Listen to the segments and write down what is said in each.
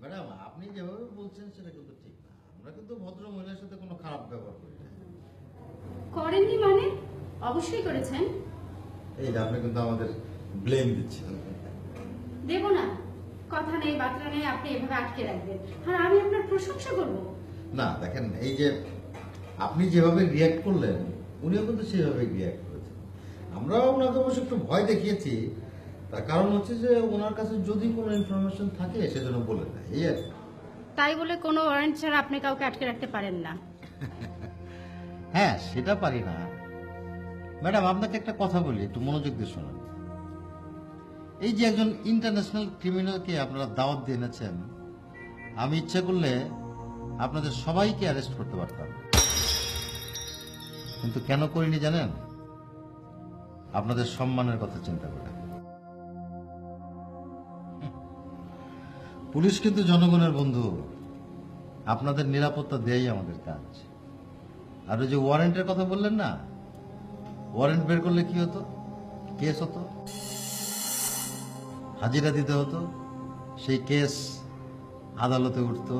Madam আপনি যেভাবে বলছেন সেটা কিন্তু ঠিক না। আমরা কিন্তু ভদ্র মহিলার সাথে কোনো খারাপ ব্যবহার করি না। করেননি মানে? অবশ্যই করেছেন। এই যে আপনি কিন্তু আমাদের ব্লেম দিচ্ছেন। দেব না, কথা নেই বার্তা নেই, আপনি এভাবে আটকে রাখবেন আর আমি আপনার প্রশংসা করব? না দেখেন, এই যে আপনি যেভাবে রিয়াক্ট করলেন উনিও কিন্তু সেভাবে রিয়াক্ট করেছেন। আমরাও ওনাকে অবশ্য একটু ভয় দেখিয়েছি, তার কারণ হচ্ছে যে ওনার কাছে যদি কোনো ইনফরমেশন থাকে সেজন্য বলে দেয়, এই আর কি। তাই বলে কোনো ওয়ারেন্ট ছাড়া আপনি কাউকে আটকে রাখতে পারেন না। হ্যাঁ সেটা পারি না। ম্যাডাম আপনাকে একটা কথা বলি, একটু মনোযোগ দিয়ে শুনুন। এই যে একজন ইন্টারন্যাশনাল ক্রিমিনালকে আপনারা দাওয়াত দিয়ে এনেছেন, আমি ইচ্ছা করলে আপনাদের সবাইকে অ্যারেস্ট করতে পারতাম, কিন্তু কেন করিনি জানেন? আপনাদের সম্মানের কথা চিন্তা করে। পুলিশ কিন্তু জনগণের বন্ধু, আপনাদের নিরাপত্তা দেয়াই আমাদের কাজ। আর ওই যে ওয়ারেন্টের কথা বললেন না, ওয়ারেন্ট বের করলে কি হতো? কেস হতো, হাজিরা দিতে হতো, সেই কেস আদালতে উঠতো।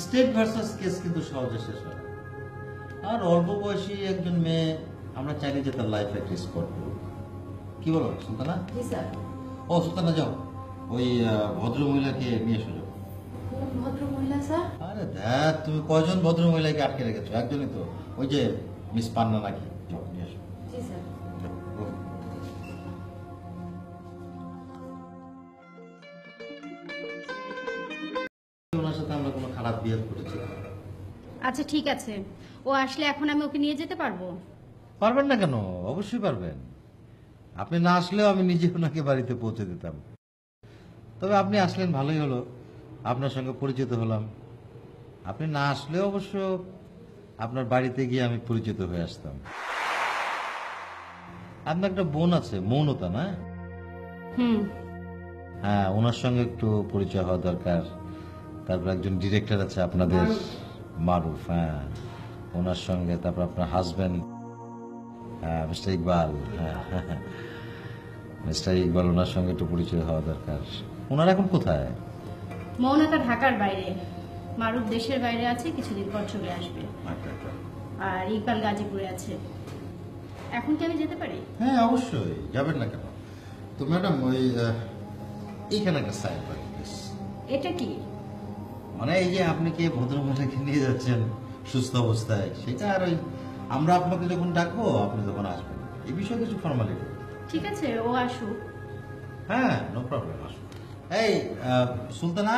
স্টেট ভার্সাস কেস কিন্তু সহজে শেষ হয় না। আর অল্প বয়সী একজন মেয়ে, আমরা চাইলে যে তার লাইফ একটা স্পট করুক। কি বলো সুলতানা? জি স্যার। ও সুলতানা যাও, ওই ভদ্র মহিলাকে নিয়ে এসো যাও। কোন ভদ্র মহিলা স্যার? আরে দেখ, তুমি কয়জন ভদ্র মহিলাকে আটকে রেখেছো? একজনই তো, ওই যে মিস পান্না নাকি। যাও নিয়ে এসো। জি স্যার। যাও, go. ওনার সাথে আমরা কোনো খারাপ বিহেভ করেছি? আচ্ছা ঠিক আছে, ও আসলে এখন আমি ওকে নিয়ে যেতে পারবো? পারবেন না কেন? অবশ্যই পারবেন। আপনি না আসলেও আমি নিজে ওনাকে বাড়িতে পৌঁছে দিতাম। তবে আপনি আসলেন, ভালোই হলো, আপনার সঙ্গে পরিচিত হলাম। আপনি না আসলেও অবশ্য আপনার বাড়িতে গিয়ে আমি পরিচিত হয়ে আসতাম। আপনার একটা বোন আছে মৌনতা, না? হুম। হ্যাঁ, ওনার সঙ্গে একটু পরিচয় হওয়া দরকার। তারপর একজন ডিরেক্টর আছে আপনাদের, মারুফ। হ্যাঁ, ওনার সঙ্গে। তারপর আপনার হাজবেন্ড, হ্যাঁ মিস্টার ইকবাল। হ্যাঁ মিস্টার ইকবাল, ওনার সঙ্গে একটু পরিচয় হওয়া দরকার। ওনার এখন কোথায়? মৌনতা ঢাকার বাইরে, মারুফ দেশের বাইরে আছে, কিছুদিন পর চলে আসবে। আর ইকবাল গাজীপুরে আছে। এখন কি আমি যেতে পারি? হ্যাঁ অবশ্যই, যাবেন না কেন? তো ম্যাডাম ওই এইখানে একটা সাইন করেন প্লিজ। এটা কি? মানে এই যে আপনি কি ভদ্রমহিলাকে নিয়ে যাচ্ছেন সুস্থ অবস্থায়, সেটা আর ওই আমরা আপনাকে যখন ডাকবো আপনি তখন আসবেন, এই বিষয়ে কিছু ফর্মালিটি। ঠিক আছে, ও আসুক। হ্যাঁ নো প্রবলেম, আসুন। এই সুলতানা।